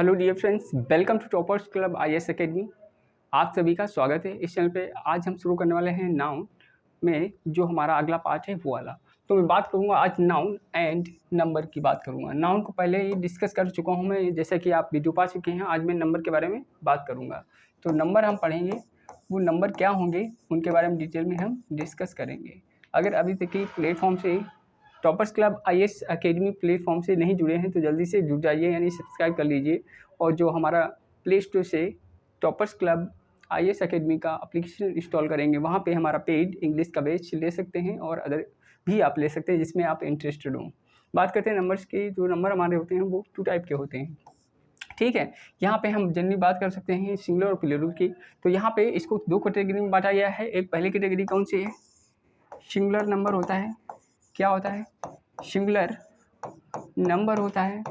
Hello dear friends, welcome to toppers club IAS academy. आप सभी का स्वागत है इस चैनल पे। आज हम शुरू करने वाले हैं नाउन में जो हमारा अगला पार्ट है वो वाला। तो मैं बात करूंगा आज नाउन एंड नंबर की बात करूंगा। नाउन को पहले ही डिस्कस कर चुका हूं मैं, जैसे कि आप वीडियो पा चुके हैं। आज मैं नंबर के बारे में बात करूँगा। तो नंबर हम पढ़ेंगे, वो नंबर क्या होंगे उनके बारे में डिटेल में हम डिस्कस करेंगे। अगर अभी तक की प्लेटफॉर्म से toppers club IAS academy platform से नहीं जुड़े हैं तो जल्दी से जुड़ जाइए, यानी सब्सक्राइब कर लीजिए। और जो हमारा प्ले स्टोर से टॉपर्स क्लब आईएएस एकेडमी का एप्लीकेशन इंस्टॉल करेंगे, वहाँ पे हमारा पेड इंग्लिश का बैच ले सकते हैं और अदर भी आप ले सकते हैं जिसमें आप इंटरेस्टेड हो। बात करते हैं नंबर्स की। जो नंबर हमारे होते हैं वो 2 टाइप के होते हैं, ठीक है। यहाँ पे हम जनरली बात कर सकते हैं सिंगुलर और प्लूरल की। तो यहाँ पे इसको 2 कैटेगरी में बांटा गया है। एक पहली कैटेगरी कौन सी है? सिंगुलर नंबर होता है। क्या होता है? सिंगुलर नंबर होता है।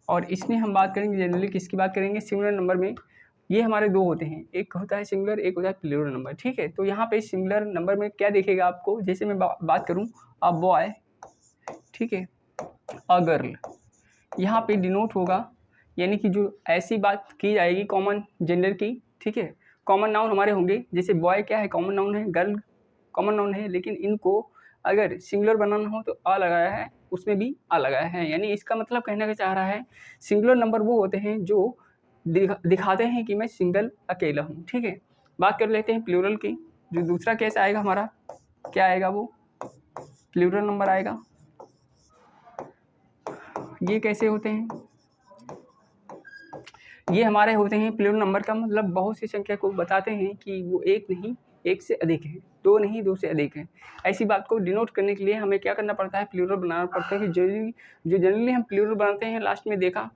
और इसमें हम बात करेंगे जनरली किसकी बात करेंगे? सिंगुलर नंबर में ये हमारे 2 होते हैं, एक होता है सिंगुलर, एक होता है प्लूरल नंबर, ठीक है। तो यहाँ पे सिंगुलर नंबर में क्या देखेगा आपको? जैसे मैं बात करूँ अ बॉय, ठीक है, अ गर्ल, यहाँ पे डिनोट होगा, यानी कि जो ऐसी बात की जाएगी कॉमन जेंडर की, ठीक है। कॉमन नाउन हमारे होंगे, जैसे बॉय क्या है? कॉमन नाउन है। गर्ल कॉमन नाउन है, लेकिन इनको अगर सिंगुलर बनाना हो तो अ लगाया है, उसमें भी अ लगाया है। यानी इसका मतलब कहने का चाह रहा है सिंगुलर नंबर वो होते हैं जो दिखाते हैं कि मैं सिंगल अकेला हूँ, ठीक है। बात कर लेते हैं प्लूरल की। जो दूसरा केस आएगा हमारा, क्या आएगा? वो प्लूरल नंबर आएगा। ये कैसे होते हैं? ये हमारे होते हैं प्लूरल नंबर का मतलब बहुत सी संख्या को बताते हैं कि वो एक नहीं, एक से अधिक है, 2 नहीं, 2 से अधिक है। ऐसी बात को डिनोट करने के लिए हमें क्या करना पड़ता है? प्लूरल बनाना पड़ता है। जो जनरली हम प्लूरल बनाते हैं, लास्ट में देखा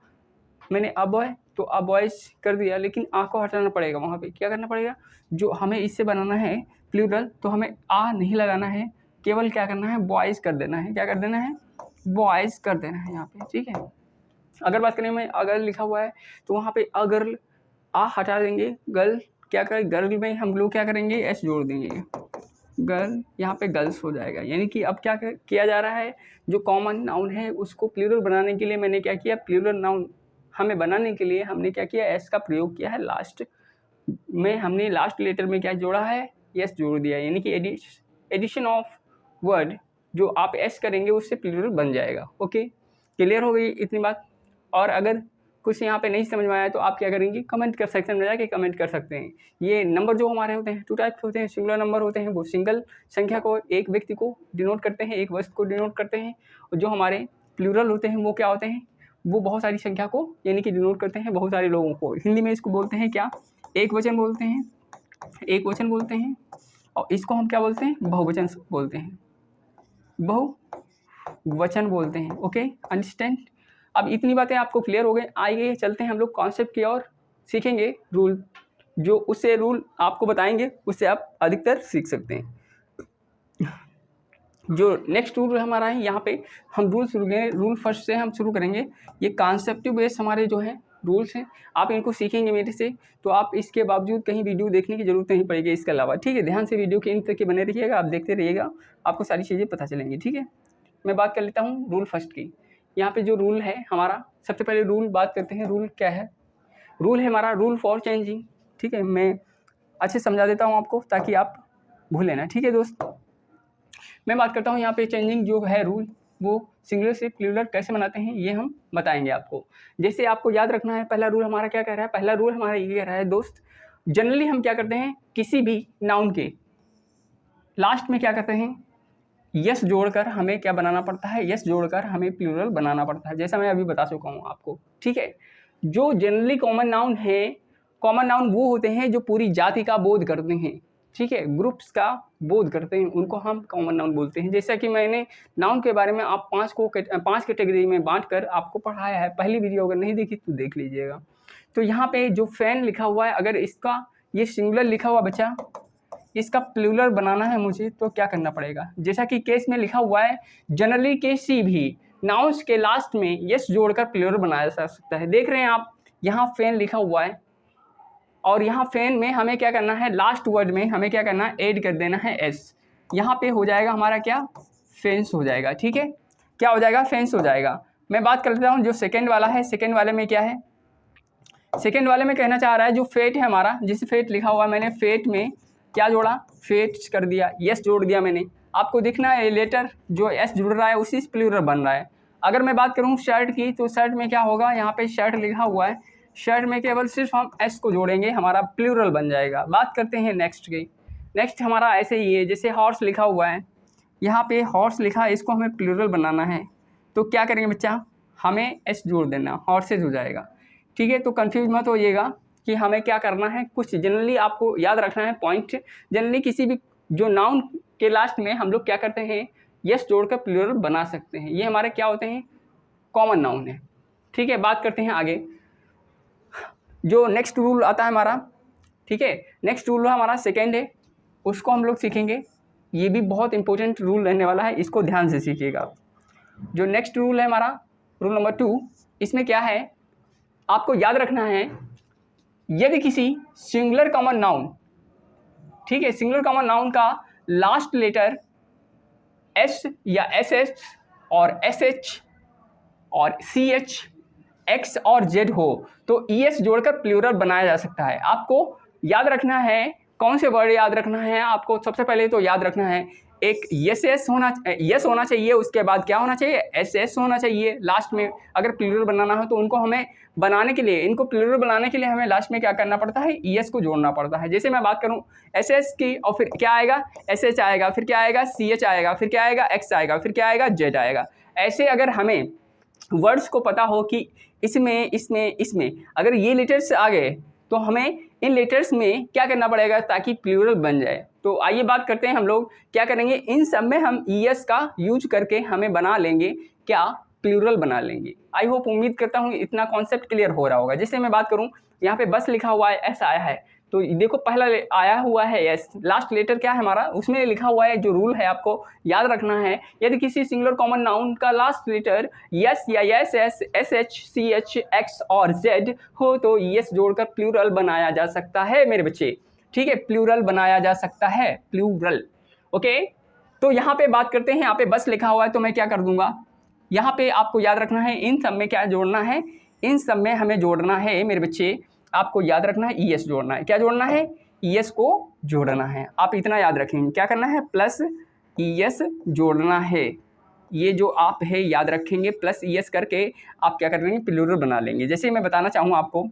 मैंने अ बॉय, तो अ बॉयज कर दिया, लेकिन आ को हटाना पड़ेगा। वहाँ पे क्या करना पड़ेगा? जो हमें इससे बनाना है प्लूरल, तो हमें आ नहीं लगाना है, केवल क्या करना है? बॉयज कर देना है। क्या कर देना है? बॉयज कर देना है यहाँ पे, ठीक है। अगर बात करें, मैं अगर लिखा हुआ है तो वहाँ पे अगर आ हटा देंगे, गर्ल क्या करें? गर्ल में हम लोग क्या करेंगे? एस जोड़ देंगे, गर्ल, यहाँ पे गर्ल्स हो जाएगा। यानी कि अब क्या किया जा रहा है? जो कॉमन नाउन है उसको प्लूरल बनाने के लिए मैंने क्या किया? प्लूरल नाउन हमें बनाने के लिए हमने क्या किया? एस का प्रयोग किया है। लास्ट में हमने लास्ट लेटर में क्या जोड़ा है? एस जोड़ दिया। यानी कि एडिशन ऑफ वर्ड जो आप एस करेंगे उससे प्लूरल बन जाएगा। ओके, क्लियर हो गई इतनी बात? और अगर कुछ यहाँ पे नहीं समझ में आया तो आप क्या करेंगे? कमेंट कर सेक्शन में जाके कमेंट कर सकते हैं। ये नंबर जो हमारे होते हैं 2 टाइप के होते हैं। सिंगुलर नंबर होते हैं, वो सिंगल संख्या को, एक व्यक्ति को डिनोट करते हैं, एक वस्तु को डिनोट करते हैं। और जो हमारे प्लूरल होते हैं वो क्या होते हैं? वो बहुत सारी संख्या को यानी कि डिनोट करते हैं, बहुत सारे लोगों को। हिंदी में इसको बोलते हैं क्या? एक वचन बोलते हैं, एक वचन बोलते हैं। और इसको हम क्या बोलते हैं? बहुवचन बोलते हैं, बहुवचन बोलते हैं। Okay, understand? अब इतनी बातें आपको क्लियर हो गई। आइए चलते हैं हम लोग कॉन्सेप्ट की ओर, सीखेंगे रूल। जो उससे रूल आपको बताएंगे उससे आप अधिकतर सीख सकते हैं। जो नेक्स्ट रूल हमारा है, यहाँ पे हम रूल शुरू करेंगे। रूल फर्स्ट से हम शुरू करेंगे। ये कॉन्सेप्टिव बेस हमारे जो है रूल्स हैं, आप इनको सीखेंगे मेरे से, तो आप इसके बावजूद कहीं वीडियो देखने की जरूरत नहीं पड़ेगी इसके अलावा, ठीक है। ध्यान से वीडियो के इन तक के बने रहिएगा, आप देखते रहिएगा, आपको सारी चीज़ें पता चलेंगी, ठीक है। मैं बात कर लेता हूँ रूल फर्स्ट की। यहाँ पे जो रूल है हमारा, सबसे पहले रूल बात करते हैं। रूल क्या है? रूल है हमारा रूल फॉर चेंजिंग, ठीक है। मैं अच्छे समझा देता हूँ आपको ताकि आप भूलें ना, ठीक है दोस्त। मैं बात करता हूँ यहाँ पे चेंजिंग जो है रूल, वो सिंगुलर से प्लूरल कैसे बनाते हैं ये हम बताएंगे आपको। जैसे आपको याद रखना है, पहला रूल हमारा क्या कह रहा है? पहला रूल हमारा ये कह रहा है दोस्त, जनरली हम क्या करते हैं? किसी भी नाउन के लास्ट में क्या करते हैं? यस जोड़कर हमें क्या बनाना पड़ता है? यस जोड़कर हमें प्लूरल बनाना पड़ता है, जैसा मैं अभी बता चुका हूँ आपको, ठीक है। जो जनरली कॉमन नाउन है, कॉमन नाउन वो होते हैं जो पूरी जाति का बोध करते हैं, ठीक है, ग्रुप्स का बोध करते हैं, उनको हम कॉमन नाउन बोलते हैं। जैसा कि मैंने नाउन के बारे में आप 5 कैटेगरी में बांट कर आपको पढ़ाया है। पहली वीडियो अगर नहीं देखी तो देख लीजिएगा। तो यहाँ पे जो फैन लिखा हुआ है, अगर इसका ये सिंगुलर लिखा हुआ बच्चा, इसका प्लूरल बनाना है मुझे, तो क्या करना पड़ेगा? जैसा कि केस में लिखा हुआ है, जनरली किसी भी नाउन्स के लास्ट में यस जोड़कर प्लूरल बनाया जा सकता है। देख रहे हैं आप, यहाँ फैन लिखा हुआ है और यहाँ फैन में हमें क्या करना है? लास्ट वर्ड में हमें क्या करना है? ऐड कर देना है एस। यहाँ पे हो जाएगा हमारा क्या? फेंस हो जाएगा, ठीक है। क्या हो जाएगा? फेंस हो जाएगा। मैं बात कर लेता हूँ जो सेकेंड वाला है। सेकेंड वाले में क्या है? सेकेंड वाले में कहना चाह रहा है जो फेट है हमारा, जिस फेट लिखा हुआ है मैंने फेट में क्या जोड़ा, फेट कर दिया, यस जोड़ दिया मैंने। आपको दिखना है लेटर जो एस जुड़ रहा है उसी से प्लूरल बन रहा है। अगर मैं बात करूँ शर्ट की तो शर्ट में क्या होगा, यहाँ पे शर्ट लिखा हुआ है, शर्ट में केवल सिर्फ हम एस को जोड़ेंगे, हमारा प्लूरल बन जाएगा। बात करते हैं नेक्स्ट की। नेक्स्ट हमारा ऐसे ही है, जैसे हॉर्स लिखा हुआ है, यहाँ पे हॉर्स लिखा है, इसको हमें प्लूरल बनाना है तो क्या करेंगे बच्चा, हमें एस जोड़ देना, हॉर्सेज हो जाएगा। ठीक है, तो कंफ्यूज मत होइएगा कि हमें क्या करना है। कुछ जनरली आपको याद रखना है पॉइंट। जनरली किसी भी जो नाउन के लास्ट में हम लोग क्या करते हैं, यस जोड़कर प्लूरल बना सकते हैं। ये हमारे क्या होते हैं, कॉमन नाउन है। ठीक है, बात करते हैं आगे। जो नेक्स्ट रूल आता है हमारा, ठीक है, नेक्स्ट रूल हमारा सेकेंड है, उसको हम लोग सीखेंगे। ये भी बहुत इंपॉर्टेंट रूल रहने वाला है, इसको ध्यान से सीखिएगा। जो नेक्स्ट रूल है हमारा रूल नंबर 2, इसमें क्या है आपको याद रखना है, यदि किसी सिंगुलर कॉमन नाउन, ठीक है, सिंगुलर कॉमन नाउन का लास्ट लेटर एस या एस एच और एस एच और सी एच, एक्स और जेड हो तो ई एस जोड़कर प्लूरल बनाया जा सकता है। आपको याद रखना है, कौन से वर्ड याद रखना है आपको, सबसे पहले तो याद रखना है एक यस होना चाहिए, उसके बाद क्या होना चाहिए, एस एस होना चाहिए लास्ट में। अगर प्लूरल बनाना हो तो उनको हमें बनाने के लिए, इनको प्लूरल बनाने के लिए हमें लास्ट में क्या करना पड़ता है, ई एस को जोड़ना पड़ता है। जैसे मैं बात करूं एस एस की, और फिर क्या आएगा, एस एच आएगा, फिर क्या आएगा, सी एच आएगा, फिर क्या आएगा, एक्स आएगा, फिर क्या आएगा, जेड आएगा। ऐसे अगर हमें वर्ड्स को पता हो कि इसमें इसमें इसमें अगर ये लेटर्स आ गए तो हमें इन लेटर्स में क्या करना पड़ेगा ताकि प्लूरल बन जाए। तो आइए बात करते हैं, हम लोग क्या करेंगे, इन सब में हम ई एस का यूज करके हमें बना लेंगे क्या, प्लूरल बना लेंगे। आई होप, उम्मीद करता हूँ इतना कॉन्सेप्ट क्लियर हो रहा होगा। जैसे मैं बात करूँ, यहाँ पे बस लिखा हुआ है, एस आया है, तो देखो पहला आया हुआ है एस, लास्ट लेटर क्या है हमारा, उसमें लिखा हुआ है। जो रूल है आपको याद रखना है, यदि किसी सिंगुलर कॉमन नाउन का लास्ट लेटर यस या s s, s h, c h, x और जेड हो तो यस जोड़कर प्लूरल बनाया जा सकता है मेरे बच्चे। ठीक है, प्लूरल बनाया जा सकता है, प्लूरल। ओके, तो यहाँ पे बात करते हैं, यहाँ पे बस लिखा हुआ है तो मैं क्या कर दूंगा, यहाँ पे आपको याद रखना है इन सब में क्या जोड़ना है, इन सब में हमें जोड़ना है मेरे बच्चे, आपको याद रखना है ई एस जोड़ना है। क्या जोड़ना है, ई एस को जोड़ना है। आप इतना याद रखेंगे, क्या करना है, प्लस ई एस जोड़ना है। ये जो आप है याद रखेंगे, प्लस ई एस करके आप क्या कर लेंगे, प्लूरल बना लेंगे। जैसे मैं बताना चाहूँ आपको,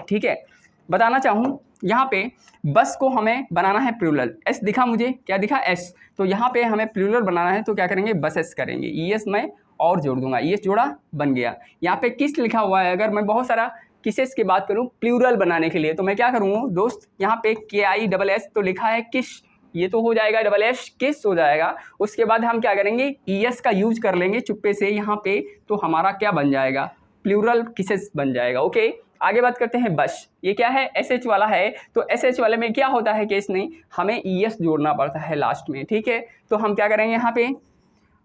ठीक है, बताना चाहूँ यहाँ पे बस को हमें बनाना है प्लूरल, एस दिखा मुझे, क्या दिखा, एस, तो यहाँ पे हमें प्लूरल बनाना है तो क्या करेंगे, बसेस करेंगे, ई एस मैं और जोड़ दूंगा, ई एस जोड़ा बन गया। यहाँ पे किस लिखा हुआ है, अगर मैं बहुत सारा किसेस की बात करूं प्लूरल बनाने के लिए तो मैं क्या करूँगा दोस्त, यहाँ पे के आई डबल एस तो लिखा है किस, ये तो हो जाएगा डबल एस किस हो जाएगा। उसके बाद हम क्या करेंगे, ई एस का यूज कर लेंगे चुप्पे से यहाँ पे, तो हमारा क्या बन जाएगा, प्लूरल किसेस बन जाएगा। ओके, आगे बात करते हैं बस, ये क्या है, एस एच वाला है, तो एस एच वाले में क्या होता है केस नहीं, हमें ई एस जोड़ना पड़ता है लास्ट में। ठीक है, तो हम क्या करेंगे, यहाँ पे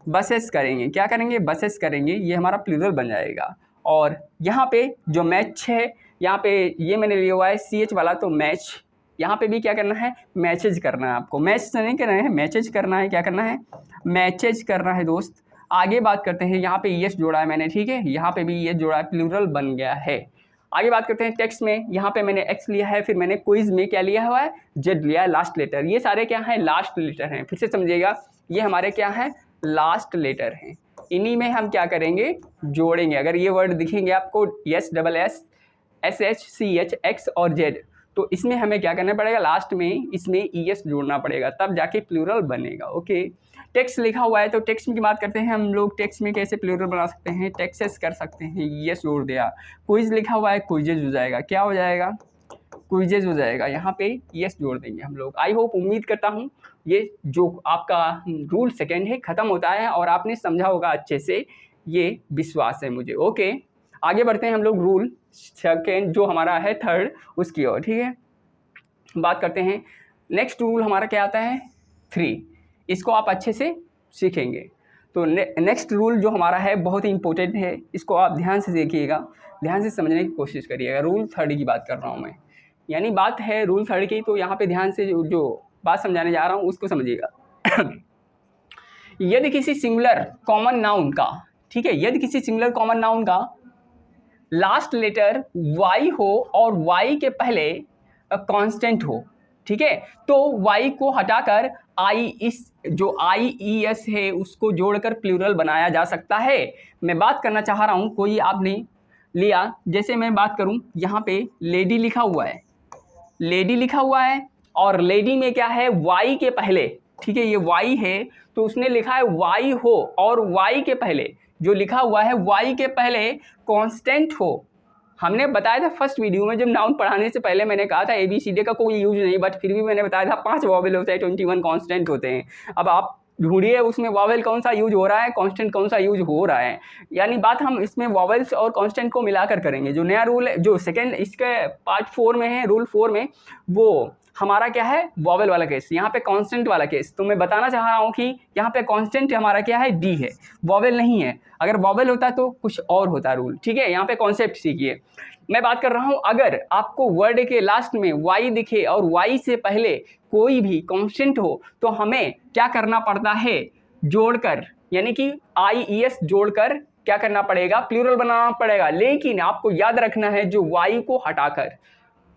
बसेस करेंगे, क्या करेंगे, बसेस करेंगे, ये हमारा प्लूरल बन जाएगा। और यहाँ पे जो मैच है, यहाँ पे ये मैंने लिया हुआ है सी एच वाला, तो मैच, यहाँ पे भी क्या करना है, मैचेज करना है आपको, मैच नहीं करना है, मैचेज करना है। क्या करना है, मैचेज करना है दोस्त। आगे बात करते हैं, यहाँ पे यस जोड़ा है मैंने, ठीक है, यहाँ पे भी यस जोड़ा है, प्लूरल बन गया है। आगे बात करते हैं टेक्स्ट में, यहाँ पे मैंने एक्स लिया है, फिर मैंने क्विज में क्या लिया हुआ है, जेड लिया है लास्ट लेटर। ये सारे क्या है, लास्ट लेटर हैं, फिर से समझिएगा, ये हमारे क्या है, लास्ट लेटर हैं। इन्हीं में हम क्या करेंगे, जोड़ेंगे। अगर ये वर्ड दिखेंगे आपको s double s, s h, c h, x और जेड, तो इसमें हमें क्या करना पड़ेगा, लास्ट में इसमें ई एस जोड़ना पड़ेगा, तब जाके प्लूरल बनेगा। ओके, टेक्स्ट लिखा हुआ है तो टेक्स्ट की बात करते हैं हम लोग, टेक्स्ट में कैसे प्लूरल बना सकते हैं, टेक्सेस कर सकते हैं, ई एस जोड़ दिया। क्विज लिखा हुआ है, क्विजेज हो जाएगा, क्या हो जाएगा, क्विजेज हो जाएगा, यहाँ पे यस जोड़ देंगे हम लोग। आई होप, उम्मीद करता हूँ ये जो आपका रूल सेकेंड है ख़त्म होता है और आपने समझा होगा अच्छे से, ये विश्वास है मुझे। ओके, आगे बढ़ते हैं हम लोग रूल सेकेंड जो हमारा है थर्ड, उसकी ओर। ठीक है, बात करते हैं नेक्स्ट रूल हमारा क्या आता है, 3, इसको आप अच्छे से सीखेंगे। तो नेक्स्ट रूल जो हमारा है बहुत ही इंपॉर्टेंट है, इसको आप ध्यान से देखिएगा, ध्यान से समझने की कोशिश करिएगा। रूल थर्ड की बात कर रहा हूँ मैं, यानी बात है रूल थर्ड की, तो यहाँ पे ध्यान से जो बात समझाने जा रहा हूँ उसको समझिएगा। यदि किसी सिंगुलर कॉमन नाउन का, ठीक है, यदि किसी सिंगुलर कॉमन नाउन का लास्ट लेटर y हो और y के पहले कांस्टेंट हो, ठीक है, तो y को हटाकर जो IES है उसको जोड़कर प्लूरल बनाया जा सकता है। मैं बात करना चाह रहा हूं, कोई आपने लिया, जैसे मैं बात करूं, यहाँ पे लेडी लिखा हुआ है, लेडी लिखा हुआ है और लेडी में क्या है, y के पहले, ठीक है, ये y है तो उसने लिखा है y हो और y के पहले जो लिखा हुआ है y के पहले कांस्टेंट हो। हमने बताया था फर्स्ट वीडियो में, जब नाउन पढ़ाने से पहले मैंने कहा था ABCD का कोई यूज नहीं, बट फिर भी मैंने बताया था 5 वॉवेल होते हैं, 21 कांस्टेंट होते हैं। अब आप ढूंढिए उसमें वॉवेल कौन सा यूज हो रहा है, कांस्टेंट कौन सा यूज हो रहा है। यानी बात हम इसमें वॉवेल्स और कांस्टेंट को मिलाकर करेंगे। जो नया रूल है, जो सेकेंड इसके पार्ट 4 में है, रूल 4 में, वो हमारा क्या है, वॉवेल वाला केस, यहाँ पे कांस्टेंट वाला केस। तो मैं बताना चाह रहा हूँ कि यहाँ पे कांस्टेंट हमारा क्या है, डी है, वॉवेल नहीं है। अगर वॉवेल होता तो कुछ और होता रूल, ठीक है। यहाँ पे कॉन्सेप्ट सीखिए। मैं बात कर रहा हूँ, अगर आपको वर्ड के लास्ट में y दिखे और y से पहले कोई भी कांस्टेंट हो तो हमें क्या करना पड़ता है, जोड़कर, यानी कि IES जोड़कर क्या करना पड़ेगा, प्लूरल बनाना पड़ेगा। लेकिन आपको याद रखना है, जो y को हटाकर,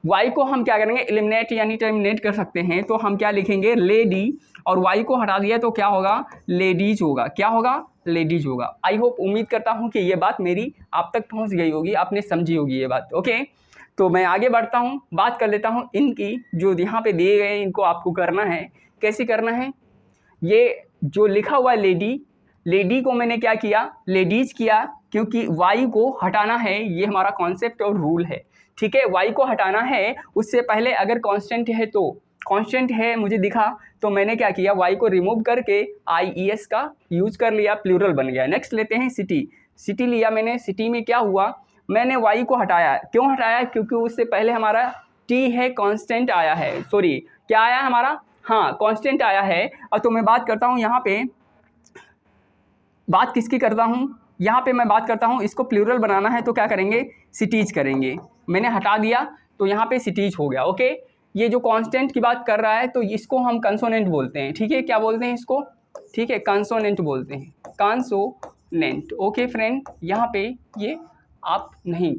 y को हम क्या करेंगे, एलिमिनेट यानी टर्मिनेट कर सकते हैं। तो हम क्या लिखेंगे, लेडी, और y को हटा दिया तो क्या होगा, लेडीज होगा। क्या होगा, लेडीज होगा। आई होप, उम्मीद करता हूँ कि ये बात मेरी आप तक पहुँच गई होगी, आपने समझी होगी ये बात। ओके, तो मैं आगे बढ़ता हूँ, बात कर लेता हूँ इनकी, जो यहाँ पे दिए गए हैं इनको आपको करना है। कैसे करना है, ये जो लिखा हुआ लेडी, लेडी को मैंने क्या किया, लेडीज किया, क्योंकि y को हटाना है, ये हमारा कॉन्सेप्ट और रूल है, ठीक है। y को हटाना है, उससे पहले अगर कांस्टेंट है तो कांस्टेंट है मुझे दिखा, तो मैंने क्या किया, y को रिमूव करके IES का यूज कर लिया, प्लूरल बन गया। नेक्स्ट लेते हैं सिटी। सिटी लिया मैंने, सिटी में क्या हुआ, मैंने y को हटाया। क्यों हटाया, क्योंकि उससे पहले हमारा t है, कांस्टेंट आया है, सॉरी क्या आया हमारा, हाँ कांस्टेंट आया है। और तो मैं बात करता हूँ यहाँ पे, बात किसकी करता हूँ, यहाँ पे मैं बात करता हूँ, इसको प्लूरल बनाना है तो क्या करेंगे, सिटीज करेंगे। मैंने हटा दिया तो यहाँ पे सिटीज हो गया। ओके, ये जो कांस्टेंट की बात कर रहा है तो इसको हम कंसोनेंट बोलते हैं, ठीक है। क्या बोलते हैं इसको, ठीक है, कंसोनेंट बोलते हैं, कंसोनेंट। ओके फ्रेंड, यहाँ पे ये आप नहीं,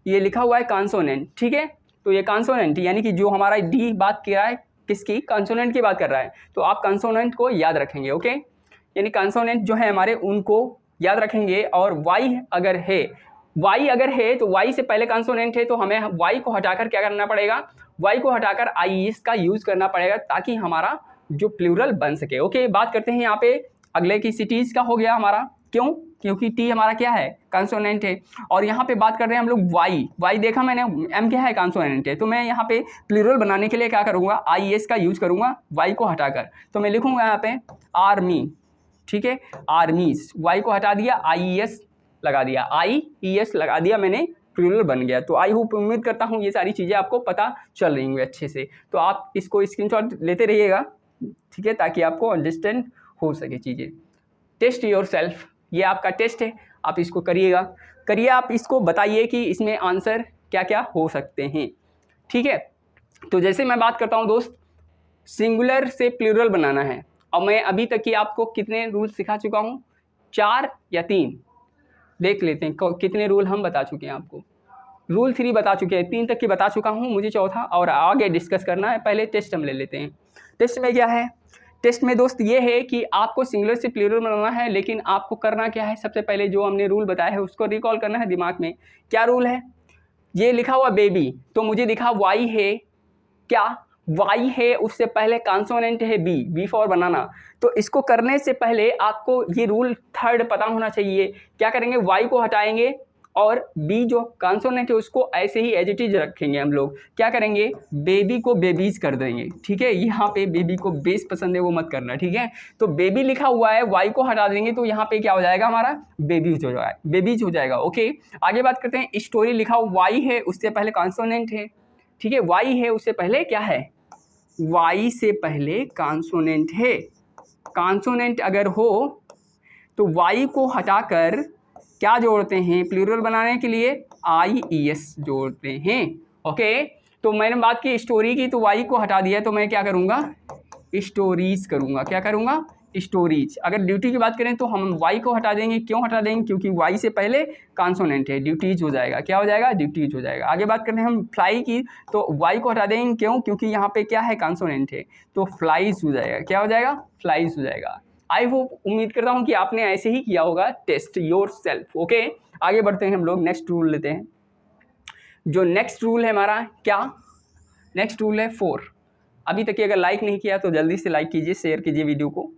ये लिखा हुआ है कंसोनेंट, ठीक है। तो ये कंसोनेंट यानी कि जो हमारा डी बात कर रहा है, किसकी, कंसोनेंट की बात कर रहा है, तो आप कंसोनेंट को याद रखेंगे। ओके, यानी कंसोनेंट जो है हमारे, उनको याद रखेंगे। और y अगर है तो y से पहले कंसोनेंट है तो हमें y को हटाकर क्या करना पड़ेगा, y को हटाकर IES का यूज करना पड़ेगा, ताकि हमारा जो प्लूरल बन सके। ओके, बात करते हैं यहाँ पे अगले की, सिटीज का हो गया हमारा। क्यों, क्योंकि t हमारा क्या है, कंसोनेंट है। और यहाँ पे बात कर रहे हैं हम लोग y देखा मैंने, m क्या है, कंसोनेंट है। तो मैं यहाँ पे प्लूरल बनाने के लिए क्या करूँगा, IES का यूज करूँगा y को हटाकर। तो मैं लिखूँगा यहाँ पे आर्मी, ठीक है, आर्मीज, y को हटा दिया, IES लगा दिया, IES लगा दिया मैंने, प्लूरल बन गया। तो आई होप, उम्मीद करता हूँ ये सारी चीज़ें आपको पता चल रही होंगी अच्छे से। तो आप इसको स्क्रीनशॉट लेते रहिएगा, ठीक है, ताकि आपको अंडरस्टैंड हो सके चीज़ें। टेस्ट योरसेल्फ, ये आपका टेस्ट है, आप इसको करिएगा, आप इसको बताइए कि इसमें आंसर क्या क्या हो सकते हैं, ठीक है। तो जैसे मैं बात करता हूँ दोस्त, सिंगुलर से प्लूरल बनाना है। और मैं अभी तक की आपको कितने रूल सिखा चुका हूँ, 4 या 3, देख लेते हैं कितने रूल हम बता चुके हैं आपको। रूल 3 बता चुके हैं, 3 तक की बता चुका हूँ, मुझे चौथा और आगे डिस्कस करना है। पहले टेस्ट हम ले लेते हैं। टेस्ट में क्या है, टेस्ट में दोस्त ये है कि आपको सिंगुलर से प्लूरल बनाना है, लेकिन आपको करना क्या है, सबसे पहले जो हमने रूल बताया है उसको रिकॉल करना है दिमाग में। क्या रूल है, ये लिखा हुआ बेबी, तो मुझे दिखा y है, क्या y है, उससे पहले कंसोनेंट है बी फॉर बनाना। तो इसको करने से पहले आपको ये रूल 3 पता होना चाहिए। क्या करेंगे, y को हटाएंगे और b जो कंसोनेंट है उसको ऐसे ही एज इट इज रखेंगे। हम लोग क्या करेंगे, बेबी को बेबीज कर देंगे, ठीक है। यहाँ पे बेबी को बेस पसंद है वो मत करना, ठीक है। तो बेबी लिखा हुआ है, y को हटा देंगे तो यहाँ पे क्या हो जाएगा हमारा, बेबीज हो जाएगा। ओके, आगे बात करते हैं। स्टोरी लिखा हुआ y है, उससे पहले कंसोनेंट है, ठीक है, y है, उससे पहले क्या है, y से पहले कंसोनेंट है। कंसोनेंट अगर हो तो y को हटाकर क्या जोड़ते हैं, प्लूरल बनाने के लिए IES जोड़ते हैं। ओके, तो मैंने बात की स्टोरी की, तो y को हटा दिया तो मैं क्या करूँगा, स्टोरीज करूँगा। क्या करूँगा, स्टोरेज। अगर ड्यूटी की बात करें तो हम वाई को हटा देंगे। क्यों हटा देंगे? क्योंकि वाई से पहले कॉन्सोनेंट है, ड्यूटीज हो जाएगा। क्या हो जाएगा? ड्यूटीज हो जाएगा। आगे बात करते हैं हम फ्लाई की, तो वाई को हटा देंगे। क्यों? क्योंकि यहाँ पे क्या है? कॉन्सोनेंट है, तो फ्लाइज हो जाएगा। क्या हो जाएगा? फ्लाइज हो जाएगा। आई होप, उम्मीद करता हूँ कि आपने ऐसे ही किया होगा, टेस्ट योर सेल्फ। ओके, आगे बढ़ते हैं हम लोग, नेक्स्ट रूल लेते हैं। जो नेक्स्ट रूल है हमारा, क्या नेक्स्ट रूल है 4। अभी तक अगर लाइक नहीं किया तो जल्दी से लाइक कीजिए, शेयर कीजिए वीडियो को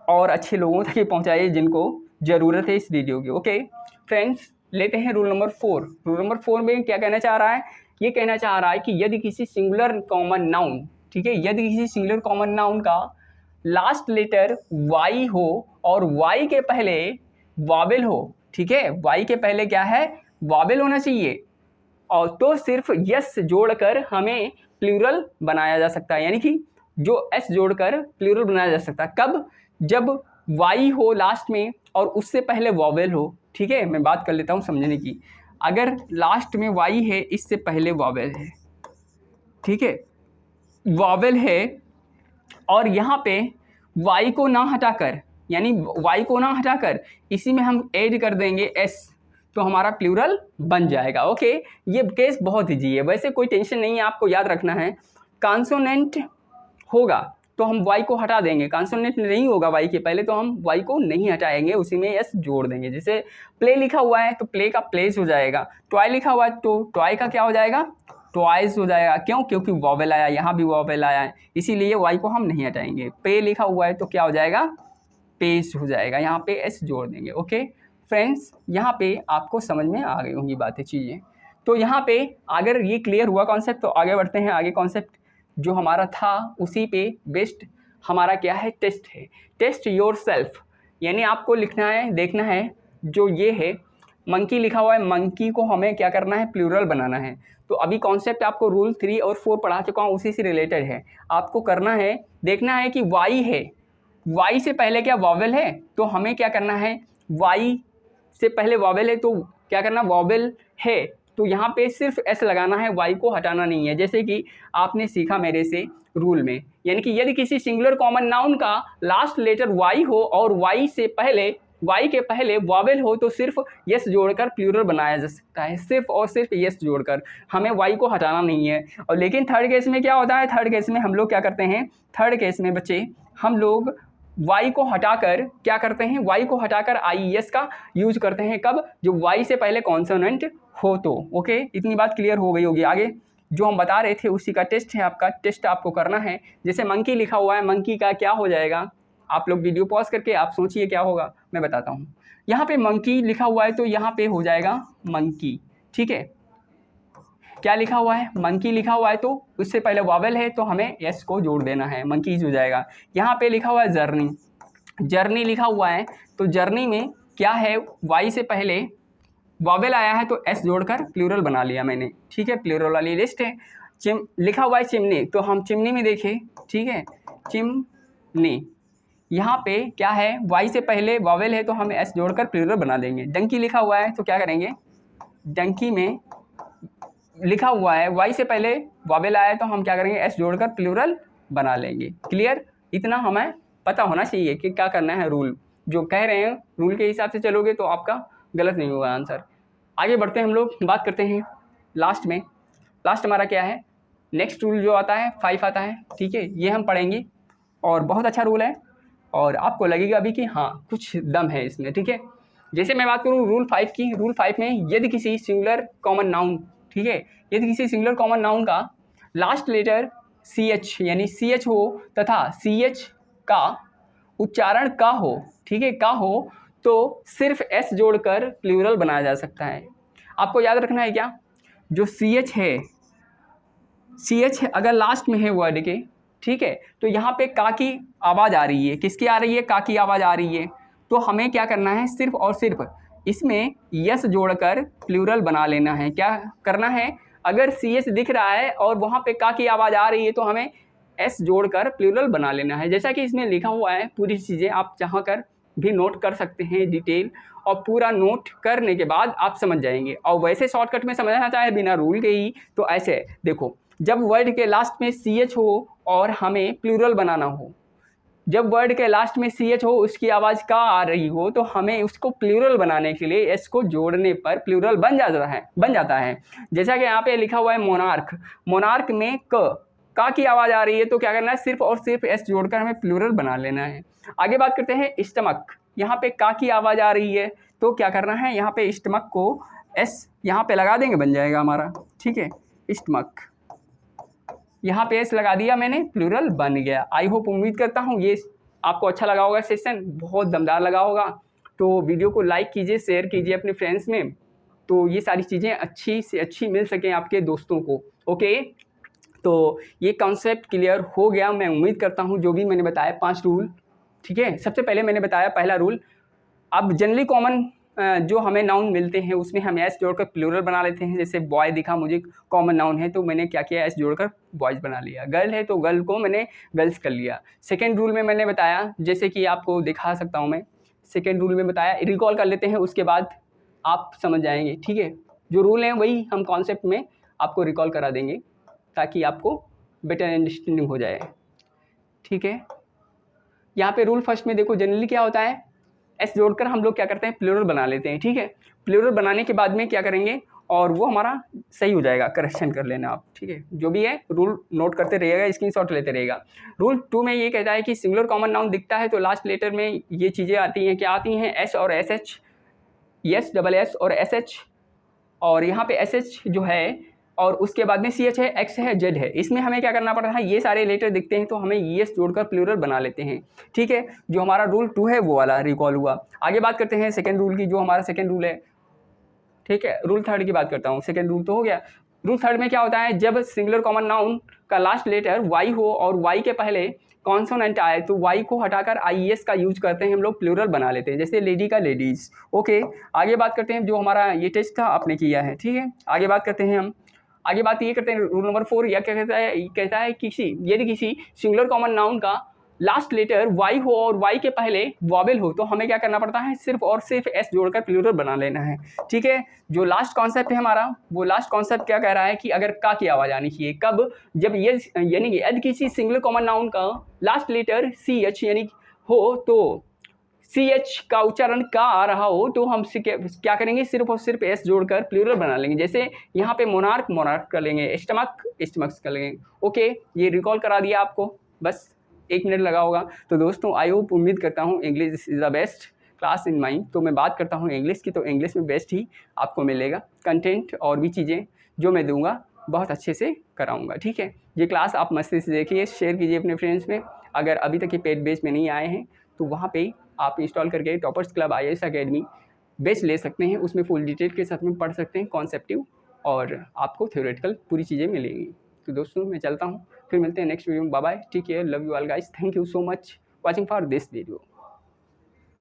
और अच्छे लोगों तक पहुंचाइए जिनको ज़रूरत है इस वीडियो की। ओके फ्रेंड्स, लेते हैं रूल नंबर 4। रूल नंबर 4 में क्या कहना चाह रहा है? ये कहना चाह रहा है कि यदि किसी सिंगुलर कॉमन नाउन, ठीक है, यदि किसी सिंगुलर कॉमन नाउन का लास्ट लेटर वाई हो और वाई के पहले वॉवेल हो, ठीक है, वाई के पहले क्या है? वॉवेल होना चाहिए, और तो सिर्फ यस जोड़कर हमें प्लूरल बनाया जा सकता है, यानी कि जो एस जोड़कर प्लूरल बनाया जा सकता है। कब? जब वाई हो लास्ट में और उससे पहले वॉवेल हो। ठीक है, मैं बात कर लेता हूँ समझने की। अगर लास्ट में वाई है, इससे पहले वॉवेल है, ठीक है, वॉवेल है, और यहाँ पे वाई को ना हटाकर, यानी वाई को ना हटाकर इसी में हम ऐड कर देंगे एस, तो हमारा प्लूरल बन जाएगा। ओके, ये केस बहुत ईजी है, वैसे कोई टेंशन नहीं है, आपको याद रखना है। कॉन्सोनेंट होगा तो हम वाई को हटा देंगे, कॉन्सोनेंट नहीं होगा वाई के पहले तो हम वाई को नहीं हटाएंगे, उसी में एस जोड़ देंगे। जैसे प्ले लिखा हुआ है तो प्ले का प्लेस हो जाएगा, टॉय लिखा हुआ है तो टॉय का क्या हो जाएगा? ट्वाइस हो जाएगा। क्यों? क्योंकि वॉवेल आया, यहाँ भी वॉवेल आया है, इसीलिए वाई को हम नहीं हटाएंगे। पे लिखा हुआ है तो क्या हो जाएगा? पेस हो जाएगा, यहाँ पे एस जोड़ देंगे। ओके फ्रेंड्स, यहाँ पे आपको समझ में आ गई होंगी बातें, चीज़ें। तो यहाँ पे अगर ये क्लियर हुआ कॉन्सेप्ट तो आगे बढ़ते हैं। आगे कॉन्सेप्ट जो हमारा था उसी पे बेस्ड हमारा क्या है? टेस्ट है। टेस्ट योर सेल्फ, यानी आपको लिखना है, देखना है, जो ये है मंकी लिखा हुआ है, मंकी को हमें क्या करना है? प्लूरल बनाना है। तो अभी कॉन्सेप्ट आपको रूल 3 और 4 पढ़ा चुका हूँ, उसी से रिलेटेड है। आपको करना है, देखना है कि वाई है, वाई से पहले क्या वॉवेल है, तो हमें क्या करना है? वाई से पहले वॉवेल है तो क्या करना? वॉवेल है तो यहाँ पे सिर्फ एस लगाना है, वाई को हटाना नहीं है, जैसे कि आपने सीखा मेरे से रूल में। यानी कि यदि किसी सिंगुलर कॉमन नाउन का लास्ट लेटर वाई हो और वाई के पहले वॉवेल हो तो सिर्फ यस जोड़कर प्लूरल बनाया जा सकता है, सिर्फ और सिर्फ यस जोड़कर, हमें वाई को हटाना नहीं है। और लेकिन थर्ड केस में क्या होता है? थर्ड केस में हम लोग क्या करते हैं? थर्ड केस में बच्चे हम लोग वाई को हटाकर क्या करते हैं? वाई को हटाकर आई एस का यूज करते हैं। कब? जो वाई से पहले कॉन्सोनेंट हो तो। ओके, इतनी बात क्लियर हो गई होगी। आगे जो हम बता रहे थे उसी का टेस्ट है, आपका टेस्ट आपको करना है। जैसे मंकी लिखा हुआ है, मंकी का क्या हो जाएगा? आप लोग वीडियो पॉज करके आप सोचिए क्या होगा, मैं बताता हूँ। यहाँ पे मंकी लिखा हुआ है तो यहाँ पे हो जाएगा मंकी, ठीक है। क्या लिखा हुआ है? मंकी लिखा हुआ है तो उससे पहले वॉवेल है तो हमें एस को जोड़ देना है, मंकीज हो जाएगा। यहाँ पे लिखा हुआ है जर्नी, जर्नी लिखा हुआ है तो जर्नी में क्या है? वाई से पहले वॉवेल आया है तो एस जोड़कर प्लूरल बना लिया मैंने, ठीक है, प्लूरल वाली लिस्ट है। लिखा हुआ है चिमनी, तो हम चिमनी में देखें, ठीक है, चिमनी, यहाँ पे क्या है? वाई से पहले वॉवेल है तो हम एस जोड़कर प्लूरल बना देंगे। डंकी लिखा हुआ है तो क्या करेंगे? डंकी में लिखा हुआ है वाई से पहले वॉवेल आया है तो हम क्या करेंगे? एस जोड़कर प्लूरल बना लेंगे। क्लियर? इतना हमें पता होना चाहिए कि क्या करना है। रूल जो कह रहे हैं, रूल के हिसाब से चलोगे तो आपका गलत नहीं होगा आंसर। आगे बढ़ते हैं हम लोग, बात करते हैं लास्ट में। लास्ट हमारा क्या है? नेक्स्ट रूल जो आता है 5 आता है, ठीक है, ये हम पढ़ेंगे और बहुत अच्छा रूल है और आपको लगेगा अभी कि हाँ कुछ दम है इसमें, ठीक है। जैसे मैं बात करूँ रूल 5 की, रूल 5 में यदि किसी सिंगुलर कॉमन नाउन, ठीक है, यदि किसी सिंगुलर कॉमन नाउन का लास्ट लेटर CH यानी CH हो तथा CH का उच्चारण का हो, ठीक है, का हो, तो सिर्फ S जोड़कर प्लूरल बनाया जा सकता है। आपको याद रखना है क्या? जो CH है, CH अगर लास्ट में है वर्ड के, ठीक है, तो यहाँ पे का की आवाज़ आ रही है। किसकी आ रही है? का की आवाज़ आ रही है। तो हमें क्या करना है? सिर्फ और सिर्फ इसमें यस जोड़कर प्लूरल बना लेना है। क्या करना है? अगर CH दिख रहा है और वहाँ पे का की आवाज़ आ रही है तो हमें S जोड़कर प्लूरल बना लेना है। जैसा कि इसमें लिखा हुआ है, पूरी चीज़ें आप चाह कर भी नोट कर सकते हैं डिटेल, और पूरा नोट करने के बाद आप समझ जाएंगे। और वैसे शॉर्टकट में समझना चाहे बिना रूल के ही तो ऐसे देखो, जब वर्ड के लास्ट में CH हो और हमें प्लूरल बनाना हो, जब वर्ड के लास्ट में सी एच हो, उसकी आवाज़ का आ रही हो, तो हमें उसको प्लूरल बनाने के लिए एस को जोड़ने पर प्लूरल बन जाता है। जैसा कि यहाँ पे लिखा हुआ है मोनार्क, मोनार्क में का की आवाज़ आ रही है, तो क्या करना है, सिर्फ और सिर्फ एस जोड़कर हमें प्लूरल बना लेना है। आगे बात करते हैं स्टमक, यहाँ पे का की आवाज़ आ रही है, तो क्या करना है, यहाँ पे स्टमक को एस यहाँ पे लगा देंगे, बन जाएगा हमारा, ठीक है, स्टमक। यहाँ पे एस लगा दिया मैंने, प्लूरल बन गया। आई होप, उम्मीद करता हूँ ये आपको अच्छा लगा होगा, सेशन बहुत दमदार लगा होगा। तो वीडियो को लाइक कीजिए, शेयर कीजिए अपने फ्रेंड्स में, तो ये सारी चीज़ें अच्छी से अच्छी मिल सकें आपके दोस्तों को। ओके, तो ये कॉन्सेप्ट क्लियर हो गया, मैं उम्मीद करता हूँ। जो भी मैंने बताया 5 रूल, ठीक है, सबसे पहले मैंने बताया पहला रूल, अब जनरली कॉमन जो हमें नाउन मिलते हैं उसमें हम एस जोड़कर प्लूरल बना लेते हैं। जैसे बॉय दिखा मुझे कॉमन नाउन है, तो मैंने क्या किया, एस जोड़कर बॉयज़ बना लिया। गर्ल है तो गर्ल को मैंने गर्ल्स कर लिया। सेकेंड रूल में मैंने बताया, जैसे कि आपको दिखा सकता हूँ मैं, सेकेंड रूल में बताया, रिकॉल कर लेते हैं, उसके बाद आप समझ जाएंगे, ठीक है। जो रूल हैं वही हम कॉन्सेप्ट में आपको रिकॉल करा देंगे, ताकि आपको बेटर अंडरस्टैंडिंग हो जाए, ठीक है। यहाँ पे रूल फर्स्ट में देखो, जनरली क्या होता है, एस जोड़कर हम लोग क्या करते हैं, प्लूरल बना लेते हैं, ठीक है। प्लूरल बनाने के बाद में क्या करेंगे, और वो हमारा सही हो जाएगा, करेक्शन कर लेना आप, ठीक है। जो भी है रूल नोट करते रहिएगा, स्क्रीनशॉट लेते रहिएगा। रूल 2 में ये कहता है कि सिंगुलर कॉमन नाउन दिखता है तो लास्ट लेटर में ये चीज़ें आती हैं, क्या आती हैं, एस और S H, S double S और एस एच, और यहाँ पे एस एच जो है, और उसके बाद में सी एच है, एक्स है, जेड है। इसमें हमें क्या करना पड़ता है, ये सारे लेटर दिखते हैं तो हमें एस जोड़कर प्लूरल बना लेते हैं, ठीक है। जो हमारा रूल 2 है वो वाला रिकॉल हुआ। आगे बात करते हैं सेकंड रूल की, जो हमारा सेकंड रूल है, ठीक है। रूल थर्ड की बात करता हूँ, सेकंड रूल तो हो गया। रूल थर्ड में क्या होता है, जब सिंगुलर कॉमन नाउन का लास्ट लेटर वाई हो और वाई के पहले कॉन्सोनेंट आए, तो वाई को हटाकर आई एस का यूज करते हैं हम लोग, प्लूरल बना लेते हैं, जैसे लेडी का लेडीज। ओके, आगे बात करते हैं, जो हमारा ये टेस्ट था आपने किया है, ठीक है। आगे बात करते हैं हम, आगे बात ये करते हैं, रूल नंबर 4 यह क्या कहता है यदि किसी सिंगुलर कॉमन नाउन का लास्ट लेटर वाई हो और वाई के पहले वॉवेल हो, तो हमें क्या करना पड़ता है, सिर्फ और सिर्फ एस जोड़कर प्लूरल बना लेना है, ठीक है। जो लास्ट कॉन्सेप्ट है हमारा, वो लास्ट कॉन्सेप्ट क्या कह रहा है कि अगर का की आवाज़ आनी चाहिए, कब, जब ये यानी कि यदि किसी सिंगुलर कॉमन नाउन का लास्ट लेटर सी एच यानी हो, तो सी एच का उच्चारण का आ रहा हो, तो हम क्या करेंगे, सिर्फ और सिर्फ एस जोड़कर प्लूरल बना लेंगे। जैसे यहाँ पे मोनार्क मोनार्क कर लेंगे, स्टमक स्टमक्स कर लेंगे। ओके, ये रिकॉल करा दिया आपको, बस 1 मिनट लगा होगा। तो दोस्तों, आई होप, उम्मीद करता हूँ English is the best class in mind. तो मैं बात करता हूँ इंग्लिश की, तो इंग्लिश में बेस्ट ही आपको मिलेगा। कंटेंट और भी चीज़ें जो मैं दूंगा बहुत अच्छे से कराऊंगा, ठीक है। ये क्लास आप मस्ती से देखिए, शेयर कीजिए अपने फ्रेंड्स में। अगर अभी तक ये पेड बेस में नहीं आए हैं, तो वहाँ पे आप इंस्टॉल करके toppers club IAS academy base ले सकते हैं। उसमें फुल डिटेल के साथ में पढ़ सकते हैं, कॉन्सेप्टिव, और आपको थ्योरेटिकल पूरी चीज़ें मिलेंगी। तो दोस्तों, मैं चलता हूँ, फिर मिलते हैं नेक्स्ट वीडियो में। Bye bye, take care, love you all guys, thank you so much watching for this video.